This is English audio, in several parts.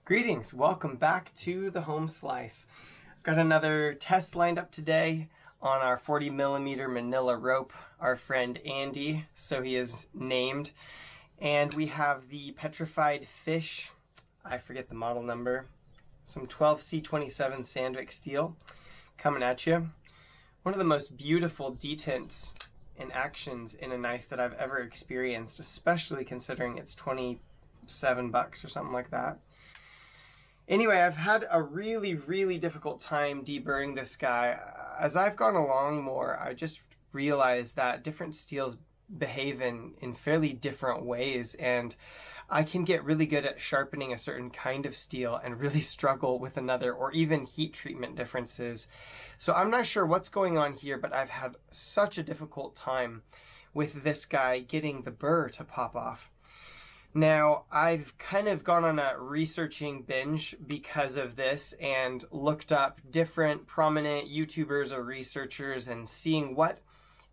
Greetings, welcome back to the Home Slice. Got another test lined up today on our 40mm Manila rope, our friend Andy, so he is named. And we have the Petrified Fish, I forget the model number, some 12C27 Sandvik steel coming at you. One of the most beautiful detents and actions in a knife that I've ever experienced, especially considering it's 27 bucks or something like that. Anyway, I've had a really difficult time deburring this guy. As I've gone along more, I just realized that different steels behave in fairly different ways, and I can get really good at sharpening a certain kind of steel and really struggle with another, or even heat treatment differences. So I'm not sure what's going on here, but I've had such a difficult time with this guy getting the burr to pop off. Now, I've kind of gone on a researching binge because of this and looked up different prominent YouTubers or researchers and seeing what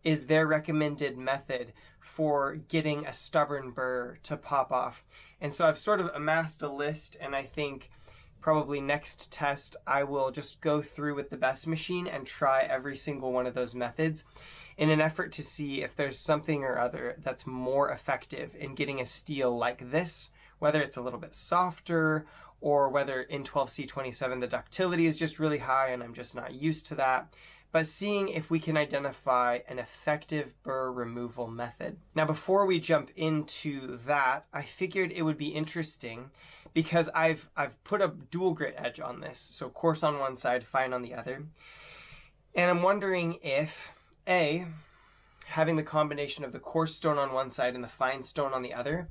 is their recommended method for getting a stubborn burr to pop off. And so I've sort of amassed a list, and I think probably next test I will just go through with the best machine and try every single one of those methods in an effort to see if there's something or other that's more effective in getting a steel like this, whether it's a little bit softer or whether in 12C27 the ductility is just really high and I'm just not used to that, but seeing if we can identify an effective burr removal method. Now, before we jump into that, I figured it would be interesting because I've put a dual grit edge on this, so coarse on one side, fine on the other, and I'm wondering if having the combination of the coarse stone on one side and the fine stone on the other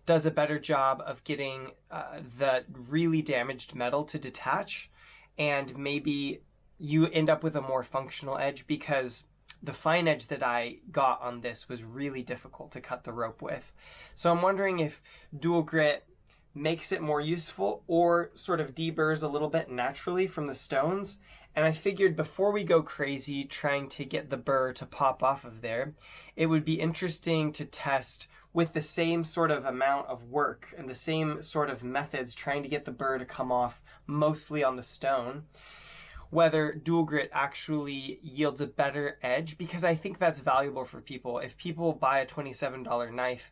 does a better job of getting the really damaged metal to detach, and maybe you end up with a more functional edge, because the fine edge that I got on this was really difficult to cut the rope with. So I'm wondering if dual grit makes it more useful or sort of deburrs a little bit naturally from the stones. And I figured before we go crazy trying to get the burr to pop off of there, it would be interesting to test with the same sort of amount of work and the same sort of methods trying to get the burr to come off mostly on the stone, whether dual grit actually yields a better edge, because I think that's valuable for people. If people buy a $27 knife,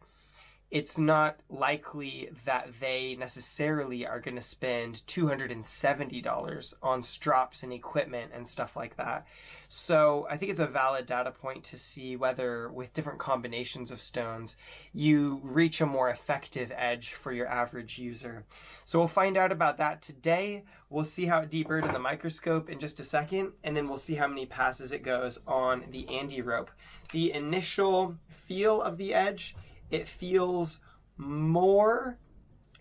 it's not likely that they necessarily are going to spend $270 on strops and equipment and stuff like that. So I think it's a valid data point to see whether with different combinations of stones you reach a more effective edge for your average user. So we'll find out about that today. We'll see how it deburred in the microscope in just a second, and then we'll see how many passes it goes on the ANDE rope. The initial feel of the edge, it feels more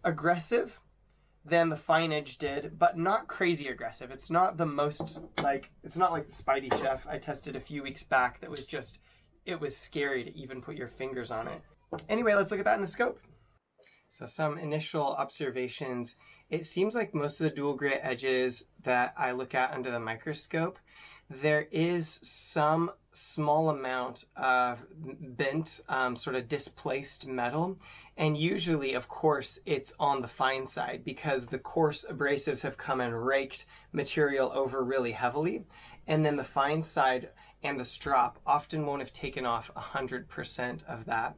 aggressive than the fine edge did, but not crazy aggressive. It's not the most, it's not like the Spidey Chef I tested a few weeks back that was just, it was scary to even put your fingers on it. Anyway, let's look at that in the scope. So some initial observations. It seems like most of the dual grit edges that I look at under the microscope, there is some small amount of bent, sort of displaced metal. And usually, of course, it's on the fine side because the coarse abrasives have come and raked material over really heavily. And then the fine side and the strop often won't have taken off 100% of that.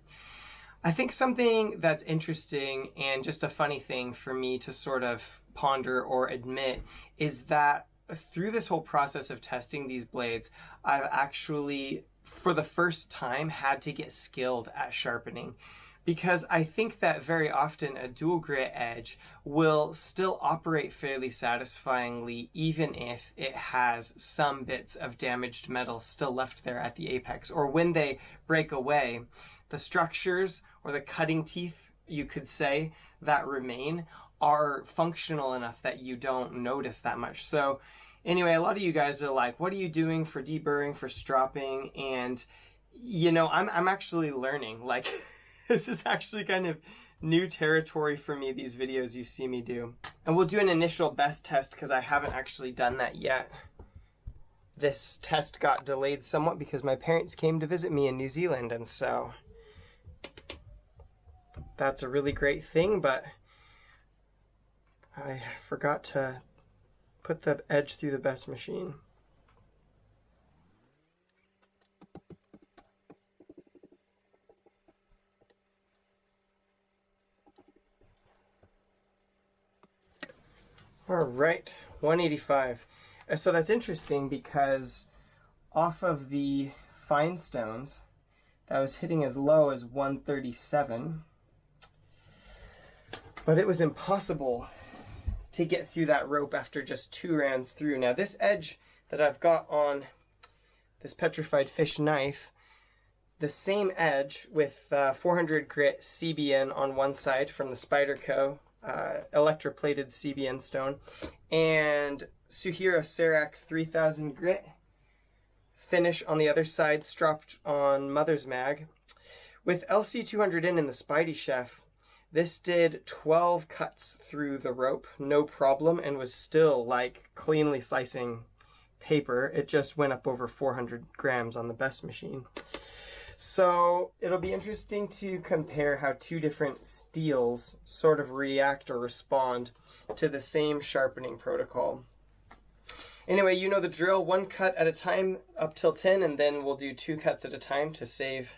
I think something that's interesting and just a funny thing for me to sort of ponder or admit is that through this whole process of testing these blades, I've actually, for the first time, had to get skilled at sharpening, because I think that very often a dual grit edge will still operate fairly satisfyingly even if it has some bits of damaged metal still left there at the apex, or when they break away, the structures or the cutting teeth, you could say, that remain are functional enough that you don't notice that much. So anyway, a lot of you guys are like, what are you doing for deburring, for stropping? And, you know, I'm actually learning. Like, this is actually kind of new territory for me, these videos you see me do. And we'll do an initial best test because I haven't actually done that yet. This test got delayed somewhat because my parents came to visit me in New Zealand, and so that's a really great thing, but I forgot to put the edge through the best machine. All right, 185. So that's interesting because off of the fine stones, that was hitting as low as 137, but it was impossible to get through that rope after just 2 rounds through. Now this edge that I've got on this Petrified Fish knife, the same edge with 400 grit CBN on one side from the Spyderco, electroplated CBN stone, and Suhiro Serax 3000 grit finish on the other side, stropped on Mother's Mag. With LC200 in the Spidey Chef, this did 12 cuts through the rope, no problem, and was still like cleanly slicing paper. It just went up over 400 grams on the best machine. So it'll be interesting to compare how 2 different steels sort of react or respond to the same sharpening protocol. Anyway, you know the drill, 1 cut at a time up till 10, and then we'll do 2 cuts at a time to save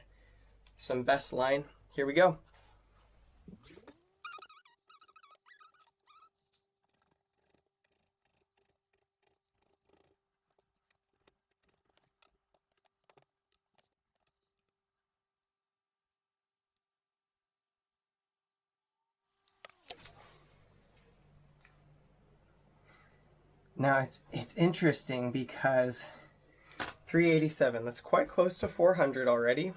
some best line. Here we go. Now it's interesting because 387, that's quite close to 400 already.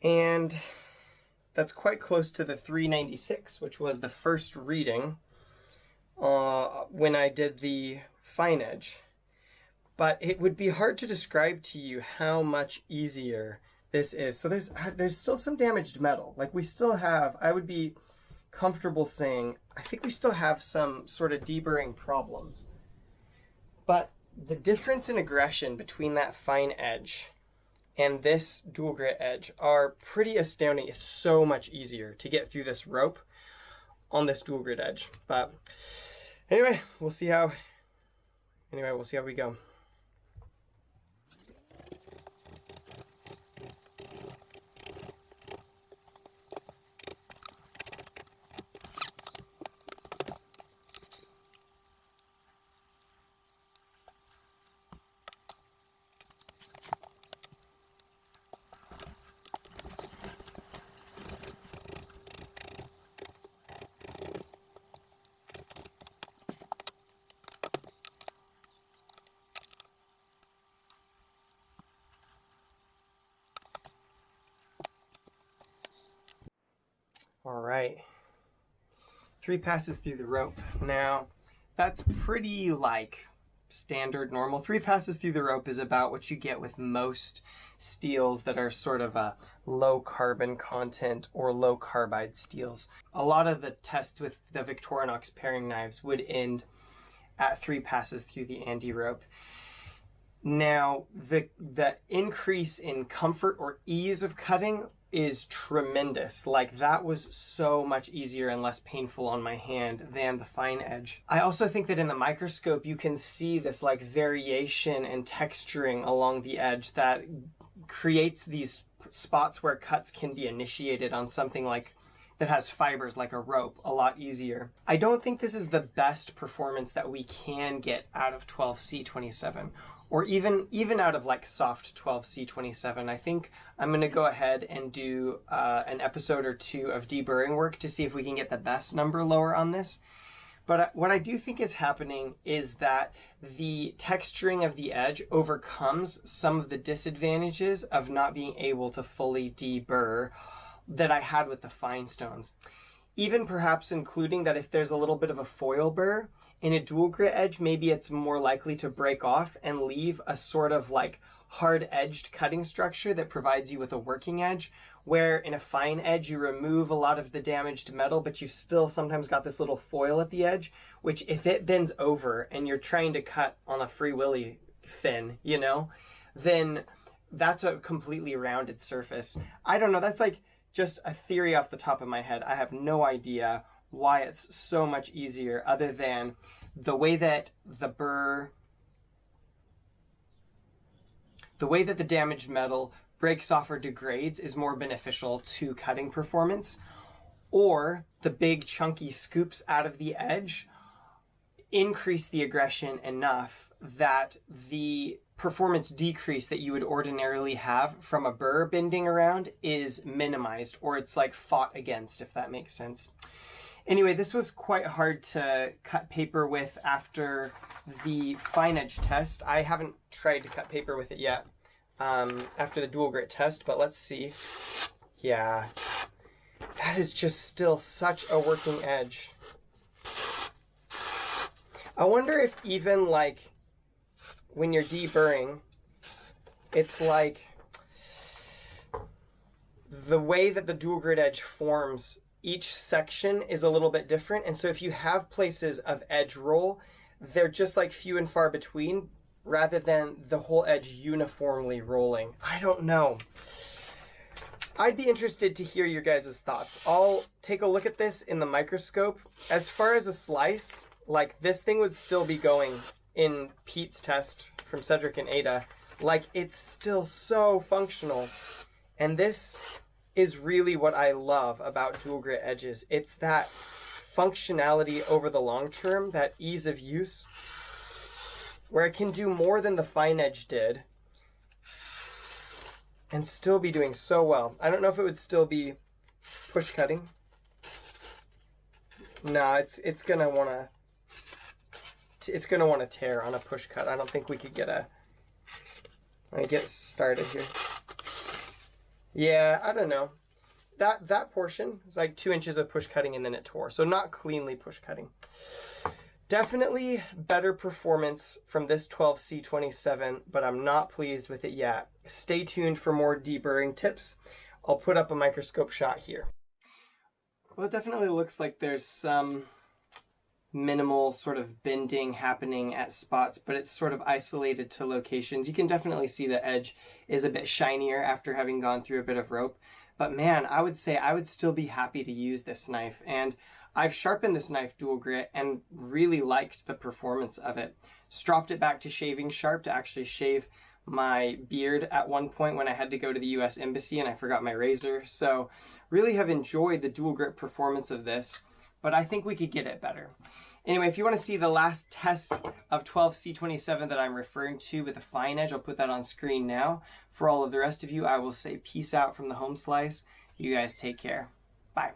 And that's quite close to the 396, which was the first reading when I did the fine edge. But it would be hard to describe to you how much easier this is. So there's still some damaged metal. Like we still have, I would be comfortable saying, I think we still have some sort of deburring problems. But the difference in aggression between that fine edge and this dual grit edge are pretty astounding. It's so much easier to get through this rope on this dual grit edge. But anyway, we'll see how we go. All right, 3 passes through the rope. Now, that's pretty like standard normal. 3 passes through the rope is about what you get with most steels that are sort of a low carbon content or low carbide steels. A lot of the tests with the Victorinox paring knives would end at 3 passes through the ANDE Rope. Now, the increase in comfort or ease of cutting is tremendous. Like that was so much easier and less painful on my hand than the fine edge. I also think that in the microscope you can see this like variation and texturing along the edge that creates these spots where cuts can be initiated on something like that has fibers like a rope a lot easier. I don't think this is the best performance that we can get out of 12C27 or even out of like soft 12C27. I think I'm going to go ahead and do an episode or 2 of deburring work to see if we can get the best number lower on this. But what I do think is happening is that the texturing of the edge overcomes some of the disadvantages of not being able to fully deburr that I had with the fine stones. Even perhaps including that if there's a little bit of a foil burr in a dual grit edge, maybe it's more likely to break off and leave a sort of like hard-edged cutting structure that provides you with a working edge, where in a fine edge you remove a lot of the damaged metal, but you've still sometimes got this little foil at the edge, which if it bends over and you're trying to cut on a Free Willy fin, you know, then that's a completely rounded surface. I don't know, that's like just a theory off the top of my head. I have no idea why it's so much easier, other than the way that the damaged metal breaks off or degrades is more beneficial to cutting performance, or the big chunky scoops out of the edge increase the aggression enough that the performance decrease that you would ordinarily have from a burr bending around is minimized, or it's like fought against, if that makes sense. Anyway, this was quite hard to cut paper with after the fine edge test. I haven't tried to cut paper with it yet after the dual grit test, but let's see. Yeah, that is just still such a working edge. I wonder if even like when you're deburring, it's like the way that the dual grit edge forms, each section is a little bit different. And so if you have places of edge roll, they're just like few and far between rather than the whole edge uniformly rolling. I don't know. I'd be interested to hear your guys' thoughts. I'll take a look at this in the microscope. As far as a slice, like this thing would still be going in Pete's test from Cedric and Ada. Like it's still so functional. And this is really what I love about dual grit edges. It's that functionality over the long term, that ease of use, where it can do more than the fine edge did and still be doing so well. I don't know if it would still be push cutting. No, it's gonna wanna tear on a push cut. I don't think we could get let me get started here. Yeah, I don't know. That portion is like 2 inches of push cutting and then it tore. So not cleanly push cutting. Definitely better performance from this 12C27, but I'm not pleased with it yet. Stay tuned for more deburring tips. I'll put up a microscope shot here. Well, it definitely looks like there's some minimal sort of bending happening at spots, but it's sort of isolated to locations. You can definitely see the edge is a bit shinier after having gone through a bit of rope. But man, I would say I would still be happy to use this knife. And I've sharpened this knife dual grit and really liked the performance of it. Stropped it back to shaving sharp to actually shave my beard at one point when I had to go to the US Embassy and I forgot my razor. So really have enjoyed the dual grit performance of this, but I think we could get it better. Anyway, if you want to see the last test of 12C27 that I'm referring to with the fine edge, I'll put that on screen now. For all of the rest of you, I will say peace out from the home slice. You guys take care. Bye.